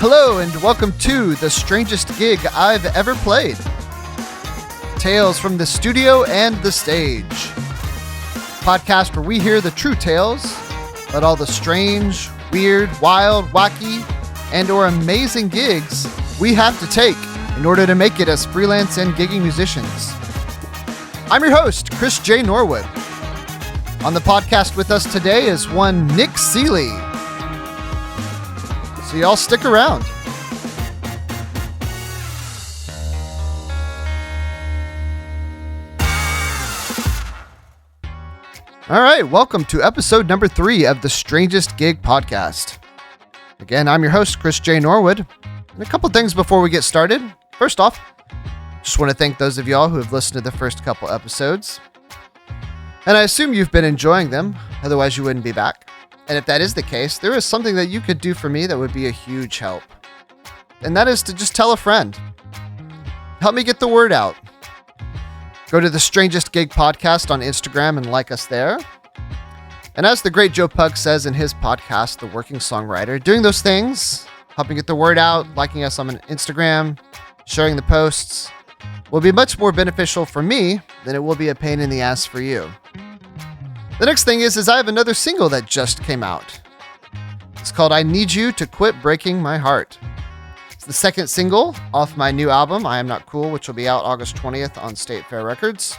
Hello and welcome to the strangest gig I've ever played. Tales from the studio and the stage. Podcast where we hear the true tales, but all the strange, weird, wild, wacky, and or amazing gigs we have to take in order to make it as freelance and gigging musicians. I'm your host, Chris J. Norwood. On the podcast with us today is one Nick Seeley. So y'all stick around. All right, welcome to episode number 3 of the Strangest Gig podcast. Again, I'm your host, Chris J. Norwood. And a couple things before we get started. First off, just want to thank those of y'all who have listened to the first couple episodes. And I assume you've been enjoying them, otherwise you wouldn't be back. And if that is the case, there is something that you could do for me that would be a huge help. And that is to just tell a friend. Help me get the word out. Go to the Strangest Gig podcast on Instagram and like us there. And as the great Joe Pug says in his podcast, The Working Songwriter, doing those things, helping get the word out, liking us on Instagram, sharing the posts, will be much more beneficial for me than it will be a pain in the ass for you. The next thing is I have another single that just came out. It's called I Need You to Quit Breaking My Heart. It's the second single off my new album, I Am Not Cool, which will be out August 20th on State Fair Records.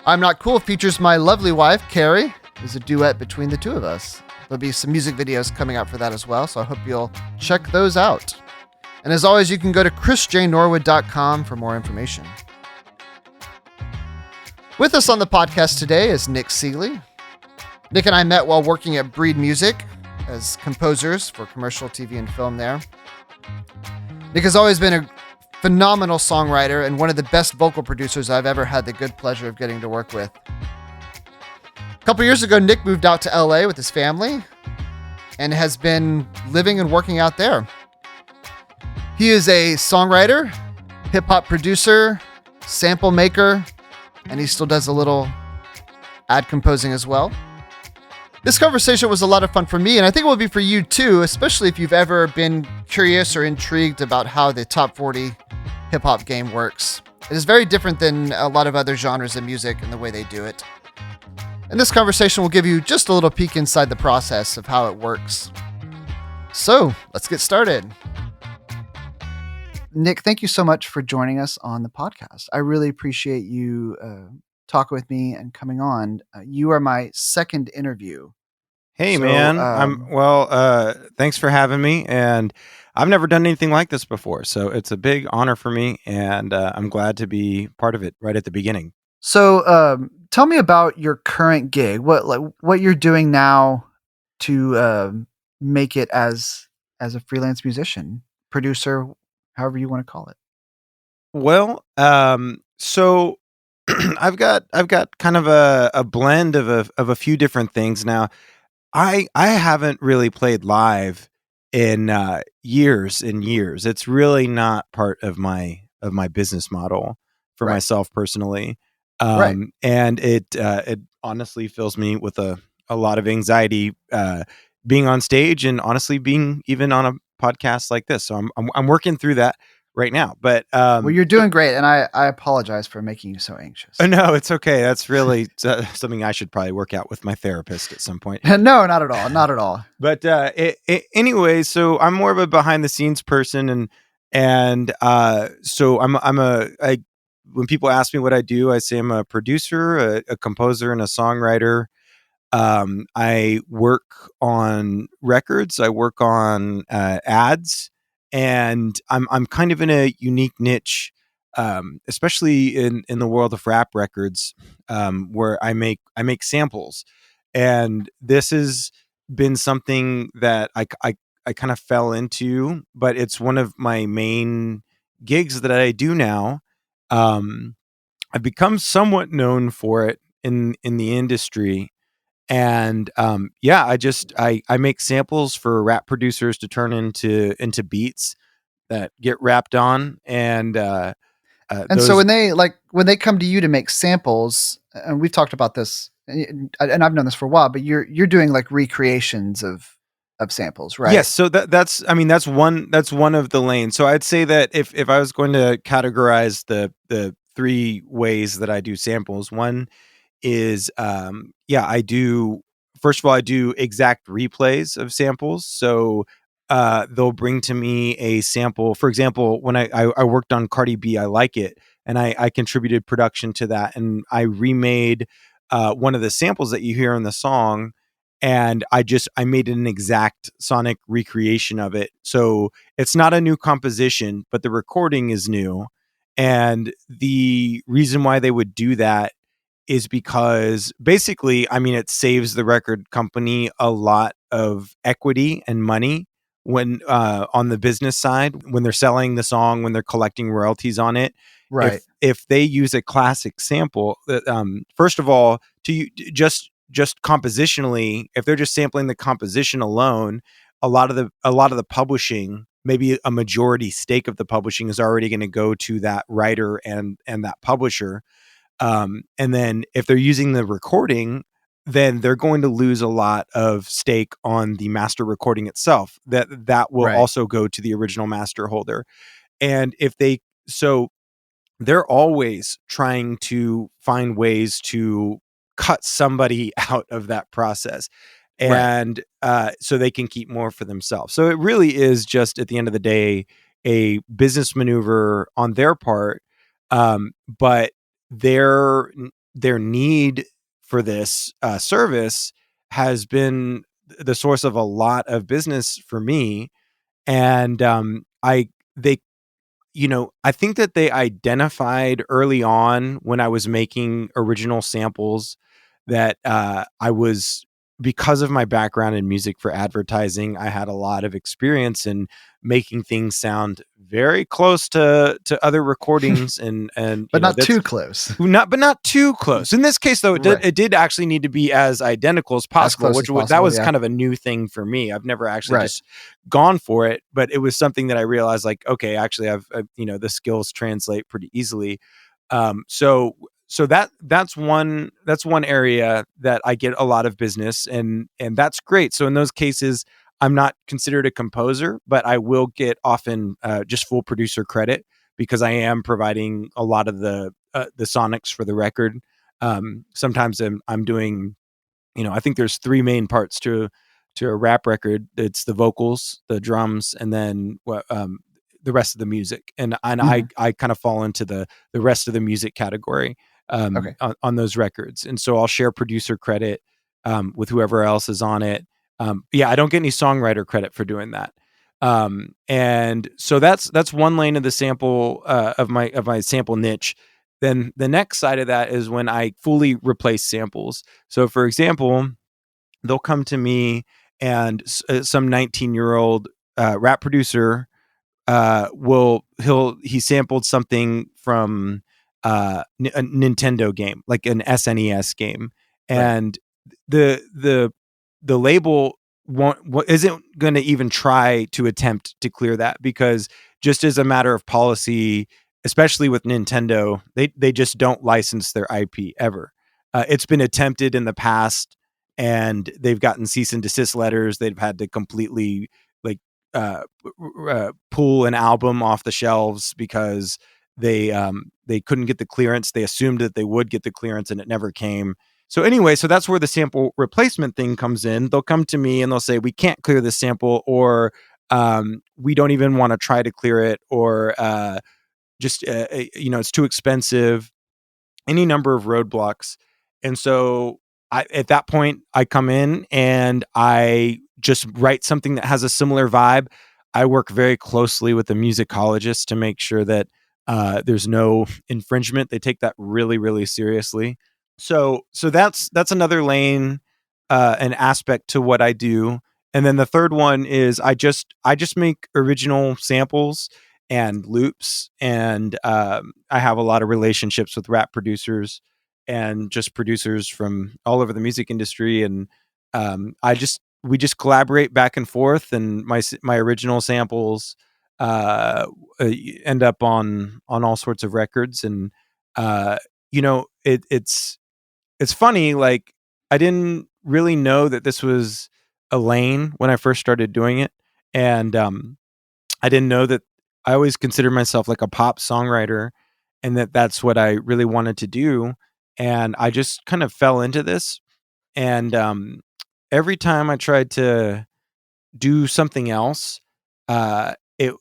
I'm Not Cool features my lovely wife, Carrie. It's a duet between the two of us. There'll be some music videos coming out for that as well, so I hope you'll check those out. And as always, you can go to chrisjnorwood.com for more information. With us on the podcast today is Nick Seeley. Nick and I met while working at Breed Music as composers for commercial TV and film there. Nick has always been a phenomenal songwriter and one of the best vocal producers I've ever had the good pleasure of getting to work with. A couple years ago, Nick moved out to LA with his family and has been living and working out there. He is a songwriter, hip-hop producer, sample maker, and he still does a little ad composing as well. This conversation was a lot of fun for me, and I think it will be for you too, especially if you've ever been curious or intrigued about how the top 40 hip-hop game works. It is very different than a lot of other genres of music and the way they do it. And this conversation will give you just a little peek inside the process of how it works. So, let's get started. Nick, thank you so much for joining us on the podcast. I really appreciate you talking with me and coming on. You are my second interview. Hey, man. Thanks for having me. And I've never done anything like this before, so it's a big honor for me, and I'm glad to be part of it right at the beginning. So, tell me about your current gig. What you're doing now to make it as a freelance musician, producer, however you want to call it. Well, so I've got kind of a blend of a few different things now. I haven't really played live in years and years. It's really not part of my business model for myself personally. And it honestly fills me with a lot of anxiety being on stage and honestly being even on a podcast like this. So I'm working through that right now, but well, you're doing great, and I apologize for making you so anxious. No, it's okay. That's really something I should probably work out with my therapist at some point. No, not at all. But anyway, so I'm more of a behind the scenes person, and so when people ask me what I do, I say I'm a producer, a composer, and a songwriter. I work on records. I work on ads, and I'm kind of in a unique niche, especially in the world of rap records, where I make samples, and this has been something that I kind of fell into, but it's one of my main gigs that I do now. I've become somewhat known for it in the industry. And I make samples for rap producers to turn into beats that get rapped on, and so when they come to you to make samples, and we've talked about this, and I've known this for a while, but you're doing like recreations of of samples, Yes, right? so that's I mean that's one of the lanes. So I'd say that if I was going to categorize the three ways that I do samples, one is yeah, I do first of all I do exact replays of samples. So they'll bring to me a sample. For example, when I worked on Cardi B, I Like It, and I contributed production to that, and I remade one of the samples that you hear in the song, and I made an exact sonic recreation of it. So it's not a new composition, but the recording is new. And the reason why they would do that is because basically, I mean, it saves the record company a lot of equity and money when on the business side, when they're selling the song, when they're collecting royalties on it. Right. If they use a classic sample, first of all, to you just compositionally, if they're just sampling the composition alone, a lot of the publishing, maybe a majority stake of the publishing, is already going to go to that writer and that publisher. And then if they're using the recording, then they're going to lose a lot of stake on the master recording itself. That will Right. also go to the original master holder. And if they so they're always trying to find ways to cut somebody out of that process, Right. and so they can keep more for themselves. So it really is just, at the end of the day, a business maneuver on their part. But their need for this service has been the source of a lot of business for me. And I they I think that they identified early on, when I was making original samples, that I was, because of my background in music for advertising, I had a lot of experience in making things sound very close to other recordings, and But not that's too close. not too close. In this case, though, Right. it did actually need to be as identical as As possible, close which as that possible. was Yeah. kind of a new thing for me. I've never actually Right. just gone for it, but it was something that I realized, like, okay, actually, the skills translate pretty easily. So that's one area that I get a lot of business, and that's great. So in those cases, I'm not considered a composer, but I will get often just full producer credit, because I am providing a lot of the sonics for the record. Sometimes I'm doing, I think there's three main parts to a rap record. It's the vocals, the drums, and then the rest of the music. And Mhm. I kind of fall into the rest of the music category Okay. on those records. And so I'll share producer credit with whoever else is on it. Yeah, I don't get any songwriter credit for doing that. And so that's one lane of the sample of my sample niche. Then the next side of that is when I fully replace samples. So, for example, they'll come to me, and some 19-year-old rap producer he sampled something from a Nintendo game, like an SNES game, Right. and the the the label isn't going to even try to attempt to clear that, because just as a matter of policy, especially with Nintendo, they just don't license their IP ever. It's been attempted in the past, and they've gotten cease and desist letters. They've had to completely, like, pull an album off the shelves because they couldn't get the clearance. They assumed that they would get the clearance, and it never came. So anyway, so that's where the sample replacement thing comes in. They'll come to me and they'll say, we can't clear this sample, or we don't even want to try to clear it, or just it's too expensive, any number of roadblocks. And so at that point, I come in and I just write something that has a similar vibe. I work very closely with the musicologist to make sure that there's no infringement. They take that really, really seriously. So that's another lane, an aspect to what I do. And then the third one is I just make original samples and loops, and I have a lot of relationships with rap producers and just producers from all over the music industry, and we just collaborate back and forth, and my original samples end up on all sorts of records. And it's funny, like, I didn't really know that this was a lane when I first started doing it, and I didn't know that. I always considered myself like a pop songwriter, and that's what I really wanted to do. And I just kind of fell into this, and every time I tried to do something else, it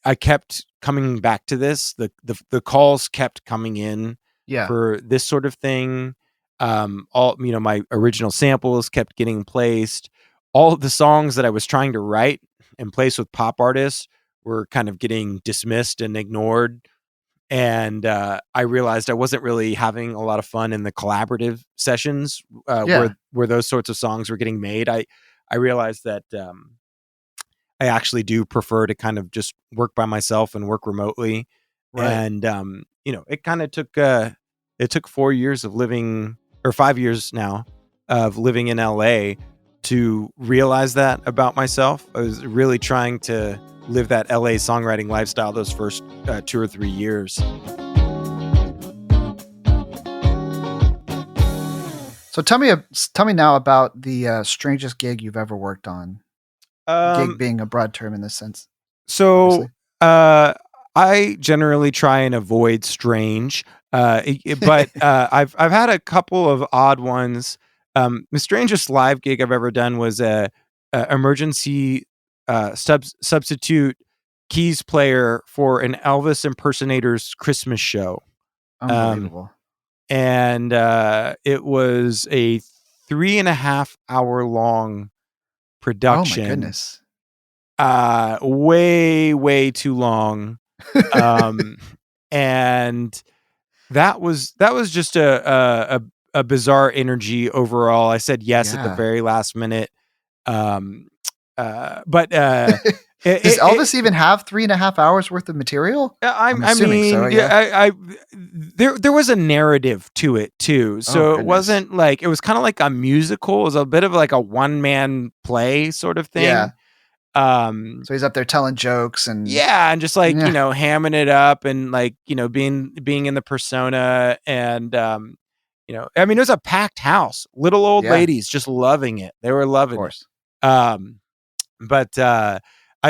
I kept coming back to this. The calls kept coming in Yeah. for this sort of thing. All my original samples kept getting placed. All of the songs that I was trying to write and place with pop artists were kind of getting dismissed and ignored. And I realized I wasn't really having a lot of fun in the collaborative sessions Yeah. where those sorts of songs were getting made. I realized that I actually do prefer to kind of just work by myself and work remotely. Right. And it kind of took 4 years of living, or 5 years now of living in LA to realize that about myself. I was really trying to live that LA songwriting lifestyle those first 2 or 3 years. So tell me now about the strangest gig you've ever worked on. Gig being a broad term in this sense. So Obviously. I generally try and avoid strange, but I've had a couple of odd ones. The strangest live gig I've ever done was a emergency substitute keys player for an Elvis impersonator's Christmas show. Unbelievable. And it was a 3.5 hour long Oh my production. goodness. Way too long. And that was just a bizarre energy overall. I said yes at the Yeah. very last minute. But Does Elvis even have 3.5 hours worth of material? I'm assuming so, yeah. There was a narrative to it too. So it goodness. wasn't like, it was kind of like a musical. It was a bit of like a one-man play sort of thing. Yeah. So he's up there telling jokes and and just like, hamming it up and like, being in the persona. And it was a packed house, little old ladies just loving it. They were loving it. But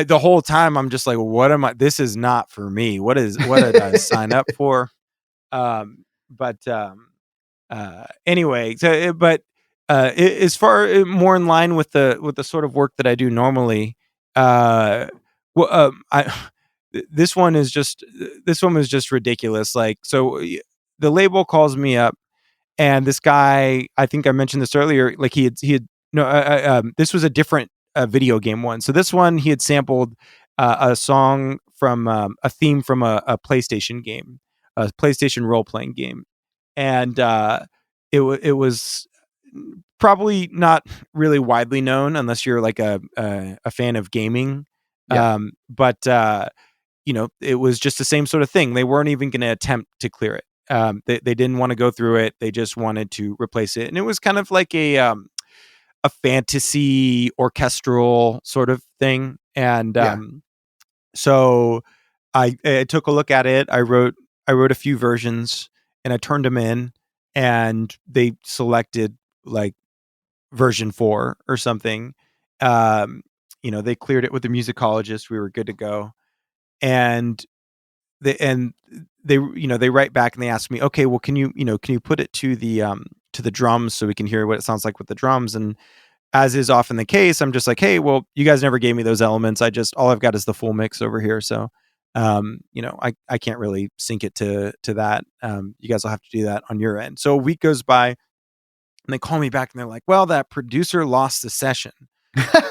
the whole time I'm just like, what am I, this is not for me. What did I sign up for? Anyway, so as far more in line with the sort of work that I do normally, this one was just ridiculous. Like, so the label calls me up, and this guy, I think I mentioned this earlier, like he had no, this was a different video game one. So this one, he had sampled a song from a theme from a PlayStation game, a PlayStation role-playing game. And it was probably not really widely known unless you're like a fan of gaming. But it was just the same sort of thing. They weren't even going to attempt to clear it. They didn't want to go through it. They just wanted to replace it. And it was kind of like a fantasy orchestral sort of thing. And so I took a look at it. I wrote a few versions and I turned them in, and they selected like version 4 or something. They cleared it with the musicologist. We were good to go. And they write back and they ask me, okay, well, can you put it to the drums so we can hear what it sounds like with the drums? And as is often the case, I'm just like, hey, well, you guys never gave me those elements. All I've got is the full mix over here. So, I can't really sync it to that. You guys will have to do that on your end. So a week goes by and they call me back and they're like, well, that producer lost the session.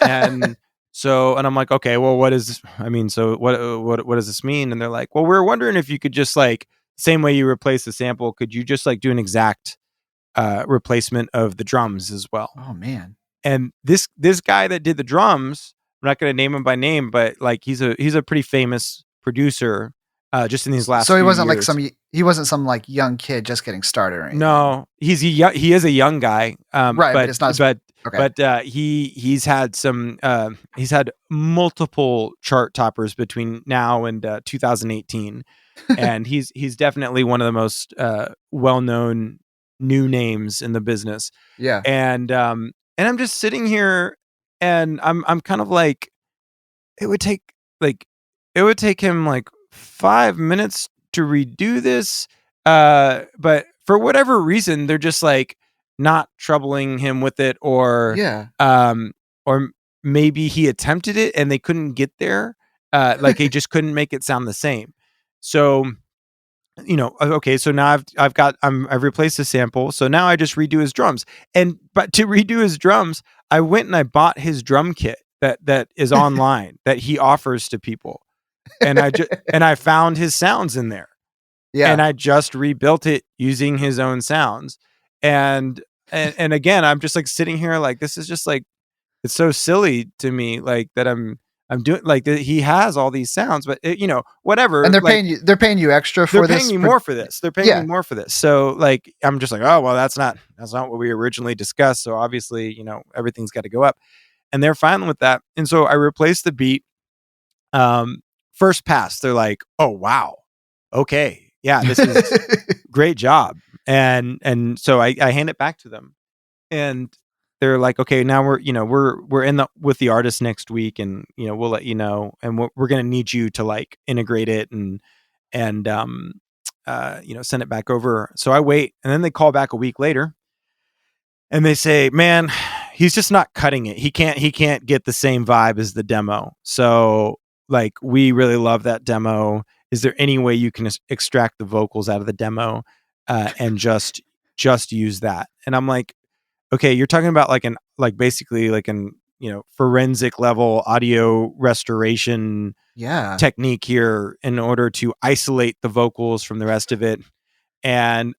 And I'm like, okay, well, what does this mean? And they're like, well, we're wondering if you could just like, same way you replace the sample, could you just like do an exact replacement of the drums as well? Oh man. And this guy that did the drums, I'm not going to name him by name, but like he's a pretty famous producer just in these last so he few wasn't years. like some like young kid just getting started or anything. No, he is a young guy. Right, but it's not okay. But he's had he's had multiple chart toppers between now and 2018. And he's definitely one of the most well-known new names in the business. Yeah. And And I'm just sitting here, and I'm kind of like, it would take like it would take him like 5 minutes to redo this. But for whatever reason, they're just like not troubling him with it, Yeah. or maybe he attempted it and they couldn't get there. Like he just couldn't make it sound the same. So, okay, so now I've replaced the sample. So now I just redo his drums. But to redo his drums, I went and I bought his drum kit that is online that he offers to people. And I found his sounds in there. Yeah. And I just rebuilt it using his own sounds. And again, I'm just like sitting here like, this is just like, it's so silly to me, like that I'm doing like that. He has all these sounds, but whatever. And like, they're paying you extra for they're this. paying me more for this. They're paying me more for this. So like, I'm just like, oh, well, that's not what we originally discussed. So obviously, everything's got to go up, and they're fine with that. And so I replaced the beat. First pass, they're like, oh, wow. Okay. Yeah, this is great job. And so I hand it back to them, and they're like, okay, now we're in with the artist next week, and we'll let you know, and we're going to need you to like integrate it and send it back over. So I wait, and then they call back a week later, and they say, man, he's just not cutting it. He can't get the same vibe as the demo. So like, we really love that demo. Is there any way you can extract the vocals out of the demo and just use that? And I'm like, okay, you're talking about basically an forensic level audio restoration technique here in order to isolate the vocals from the rest of it. And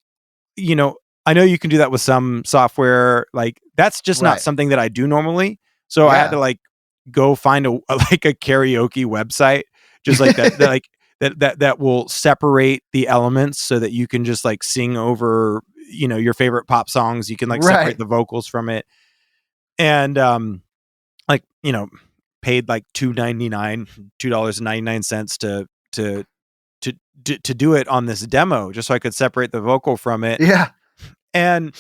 I know you can do that with some software. Like, that's just not something that I do normally. So I had to like go find a karaoke website just like that that will separate the elements so that you can just like sing over your favorite pop songs. You can like separate the vocals from it, and paid like $2.99 to do it on this demo just so I could separate the vocal from it. Yeah. And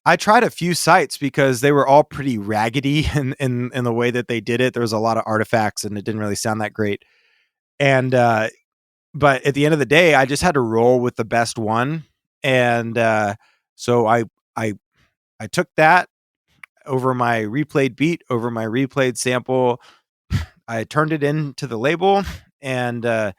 I tried a few sites because they were all pretty raggedy in the way that they did it. There was a lot of artifacts and it didn't really sound that great. And but at the end of the day, I just had to roll with the best one. And so I took that over my replayed beat, over my replayed sample. I turned it into the label, and they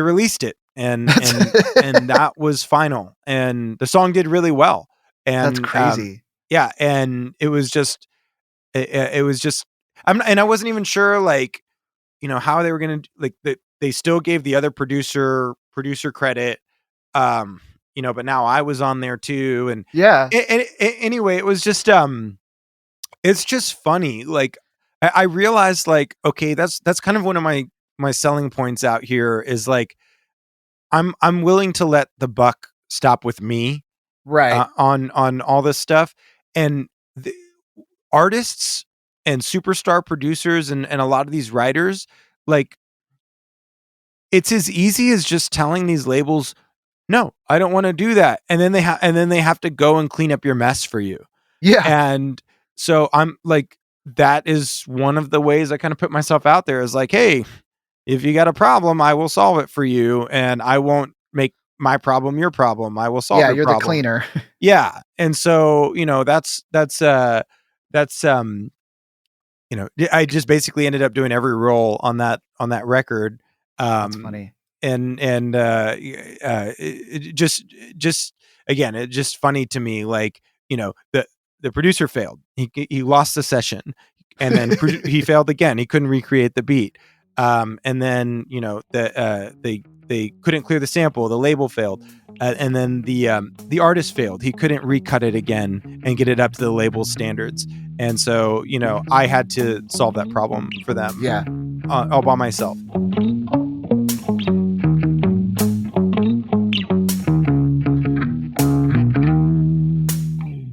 released it. And that was final, and the song did really well. And that's crazy. And it was just I wasn't even sure like how they were gonna like they still gave the other producer credit, but now I was on there too. And anyway, it was just it's just funny. Like, I realized like, okay, that's kind of one of my selling points out here is like, I'm willing to let the buck stop with me, on all this stuff. And the artists and superstar producers and a lot of these writers, like, it's as easy as just telling these labels, no, I don't want to do that, and then they have to go and clean up your mess for you. And so I'm like, that is one of the ways I kind of put myself out there, is like, hey, if you got a problem, I will solve it for you, and I won't make my problem your problem. I will solve your problem. The cleaner. Yeah. And so, I just basically ended up doing every role on that record. That's funny. And it just again, it's just funny to me, like, the producer failed. He lost the session, and then he failed again. He couldn't recreate the beat. And then they couldn't clear the sample. The label failed, and then the artist failed. He couldn't recut it again and get it up to the label standards. And so I had to solve that problem for them. All by myself.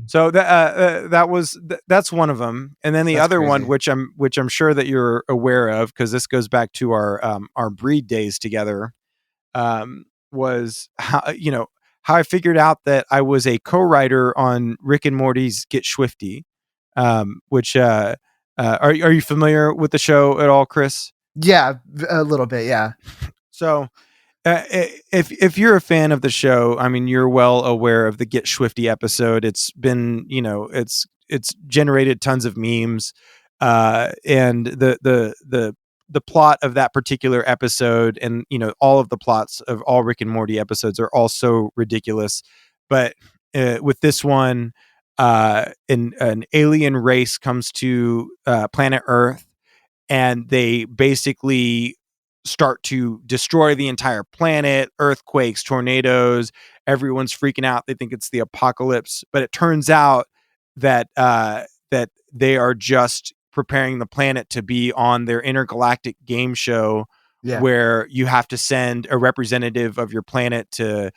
So that's one of them, and then the other one, which I'm sure that you're aware of, because this goes back to our breed days together, was how I figured out that I was a co-writer on Rick and Morty's Get Swifty, which are you familiar with the show at all, Chris? Yeah, a little bit. Yeah. So if you're a fan of the show, I mean, you're well aware of the Get Swifty episode. It's been, it's generated tons of memes, and the plot of that particular episode, and all of the plots of all Rick and Morty episodes are all so ridiculous. But with this one, an alien race comes to planet Earth, and they basically start to destroy the entire planet, earthquakes, tornadoes, everyone's freaking out. They think it's the apocalypse, but it turns out that that they are just preparing the planet to be on their intergalactic game show, where you have to send a representative of your planet to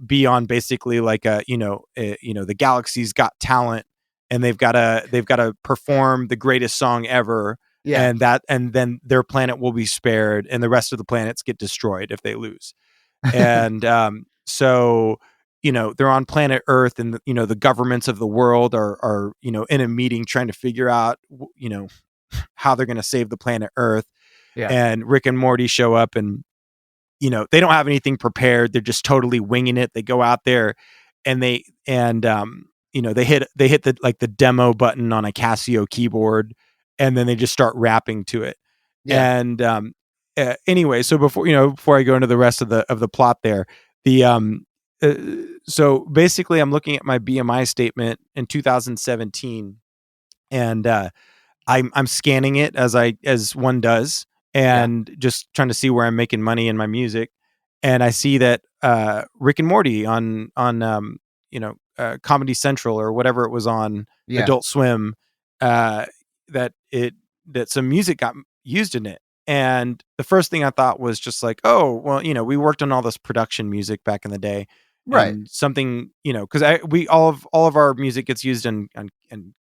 be on basically like the Galaxy's Got Talent, and they've got to perform the greatest song ever. Yeah. And then their planet will be spared, and the rest of the planets get destroyed if they lose. And so they're on planet Earth, and the governments of the world are in a meeting trying to figure out how they're going to save the planet Earth. Yeah. And Rick and Morty show up, and they don't have anything prepared. They're just totally winging it. They go out there, and they hit the demo button on a Casio keyboard, and then they just start rapping to it. Yeah. And anyway, so before I go into the rest of the plot there, so basically I'm looking at my BMI statement in 2017, and I'm scanning it as one does, and just trying to see where I'm making money in my music. And I see that Rick and Morty on Comedy Central or whatever it was on, Adult Swim, that some music got used in it. And the first thing I thought was just like, oh, well, we worked on all this production music back in the day, right? And something, because all of our music gets used in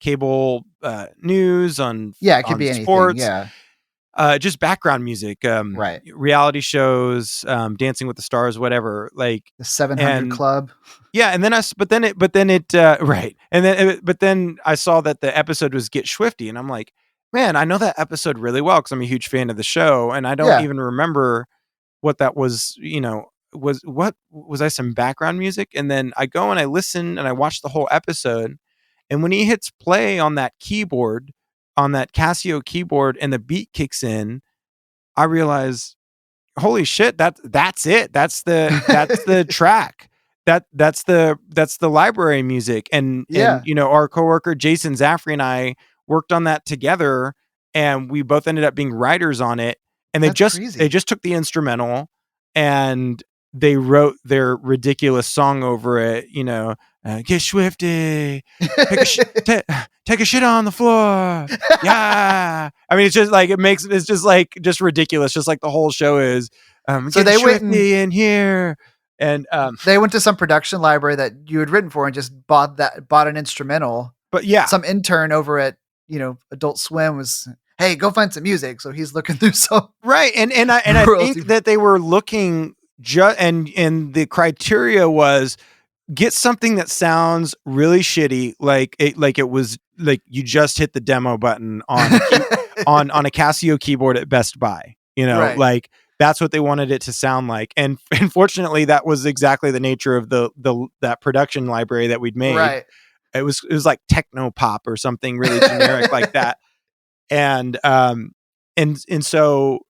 cable news, on it could be sports, anything, just background music, right? Reality shows, Dancing with the Stars, whatever, like the 700 Club. Yeah, and then right, and then I saw that the episode was Get Swifty, and I'm like, man, I know that episode really well because I'm a huge fan of the show, and I don't even remember what that was. Was I some background music? And then I go and I listen and I watch the whole episode, and when he hits play on that keyboard, on that Casio keyboard, and the beat kicks in, I realize, holy shit, that's it. That's the track. That's the library music. And our coworker Jason Zaffrey and I worked on that together, and we both ended up being writers on it. And they just took the instrumental and they wrote their ridiculous song over it. Get swifty, take a shit on the floor. Yeah. I mean, it's just like, just ridiculous. Just like the whole show is, so they went in here, and they went to some production library that you had written for and just bought an instrumental. But yeah, some intern over at, Adult Swim was, hey, go find some music. So he's looking through some. Right. And I think that they were looking and the criteria was, get something that sounds really shitty, like it was like you just hit the demo button on on a Casio keyboard at Best Buy. Right. Like that's what they wanted it to sound like. And unfortunately, that was exactly the nature of that production library that we'd made. Right. It was like techno pop or something really generic like that. And so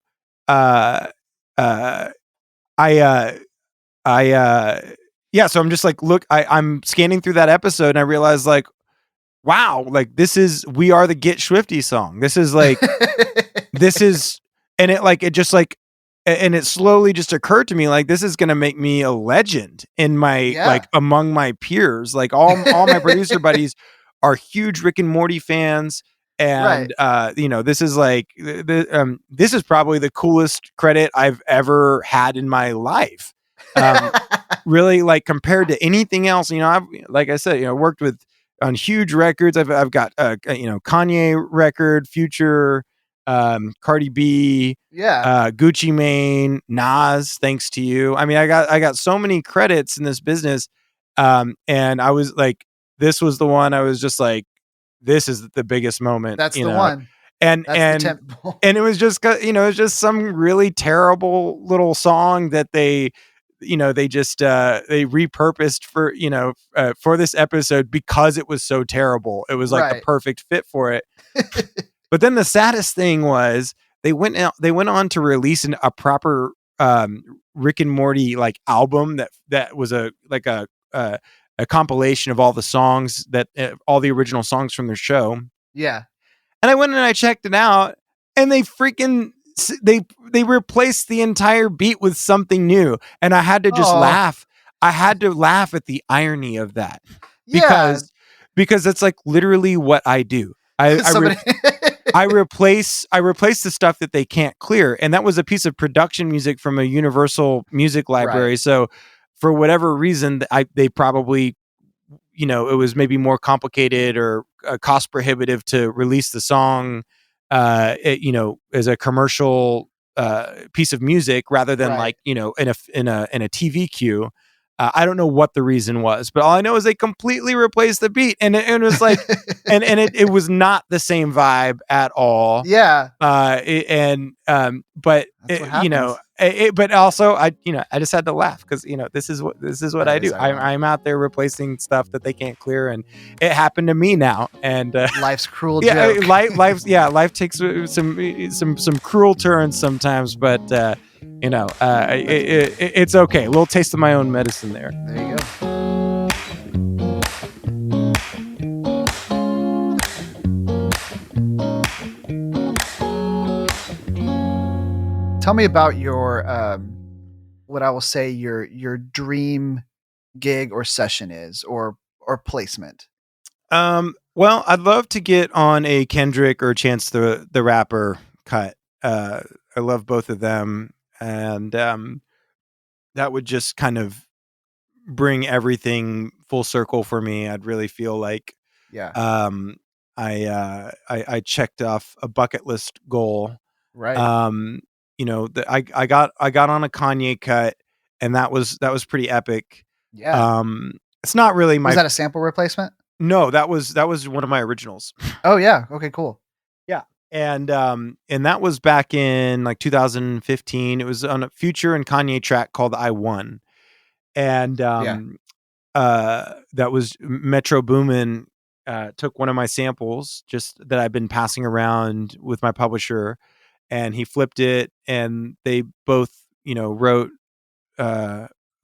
so I'm just like, look, I'm scanning through that episode, and I realized, like, wow, like we are the Get Swifty song. This is like, and it slowly just occurred to me, like, this is going to make me a legend in like among my peers. Like all my producer buddies are huge Rick and Morty fans. And, this is like, this is probably the coolest credit I've ever had in my life. Really, like, compared to anything else, I've, like I said, worked on huge records. I've got, Kanye record, Future, Cardi B, Gucci Mane, Nas, thanks to you. I mean, I got so many credits in this business. And I was like, this was the one I was just like, this is the biggest moment. That's the one. And it was just, it's just some really terrible little song that they just they repurposed for this episode because it was so terrible. It was like the perfect fit for it. But then the saddest thing was they went on to release a proper Rick and Morty like album that was a compilation of all the songs all the original songs from their show. Yeah. And I went and I checked it out, and they replaced the entire beat with something new, and I had to just laugh. I had to laugh at the irony of that because it's like literally what I do. I replace the stuff that they can't clear, and that was a piece of production music from a Universal Music Library. Right. So, for whatever reason, they probably, it was maybe more complicated or cost prohibitive to release the song, as a commercial piece of music rather than in a TV queue. I don't know what the reason was, but all I know is they completely replaced the beat, and it was like, and it was not the same vibe at all. Yeah. But also I just had to laugh because this is what I do. I'm out there replacing stuff that they can't clear, and it happened to me now. And life's cruel. Joke. Life takes some cruel turns sometimes, but it's okay. A little taste of my own medicine there. There you go. Tell me about your what I will say your dream gig or session is or placement. Well, I'd love to get on a Kendrick or Chance the Rapper cut. I love both of them, and that would just kind of bring everything full circle for me. I'd really feel like I checked off a bucket list goal. Right. I got on a Kanye cut, and that was pretty epic. Yeah. It's not really my. Was that a sample replacement? No, that was one of my originals. Oh yeah. Okay. Cool. Yeah. And that was back in like 2015. It was on a Future and Kanye track called "I Won," and that was Metro Boomin took one of my samples just that I've been passing around with my publisher, and he flipped it, and they both wrote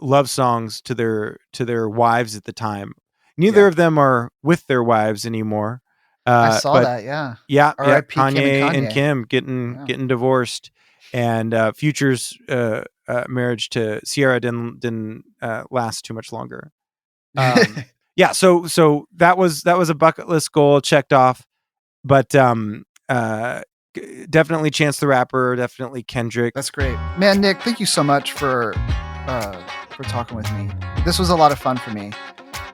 love songs to their wives at the time. Neither of them are with their wives anymore. I saw that. Yeah. Kanye and Kim getting divorced, and Future's marriage to Sierra didn't last too much longer. So that was a bucket list goal checked off, but definitely Chance the Rapper, definitely Kendrick. That's great, man. Nick, thank you so much for talking with me. This was a lot of fun for me.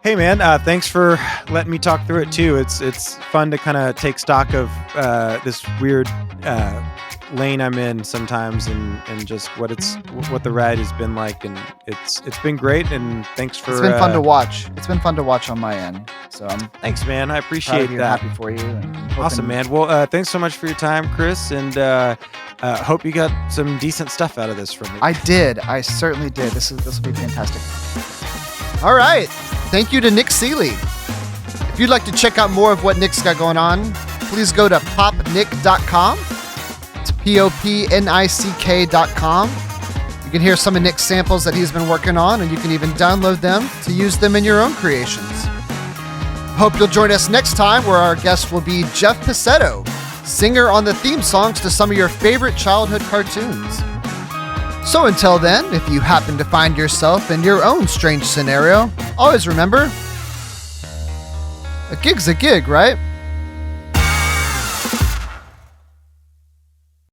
Hey man, thanks for letting me talk through it too. It's fun to kind of take stock of this weird lane I'm in sometimes, and just what the ride has been like, and it's been great. And thanks for. It's been fun to watch. It's been fun to watch on my end. So thanks, man. I appreciate that. Happy for you. Awesome, man. Well, thanks so much for your time, Chris, and hope you got some decent stuff out of this from me. I did. I certainly did. This will be fantastic. All right. Thank you to Nick Seeley. If you'd like to check out more of what Nick's got going on, please go to popnick.com. It's popnick.com. You can hear some of Nick's samples that he's been working on, and you can even download them to use them in your own creations. Hope you'll join us next time, where our guest will be Jeff Pacetto, singer on the theme songs to some of your favorite childhood cartoons. So until then, if you happen to find yourself in your own strange scenario, always remember, a gig's a gig, right?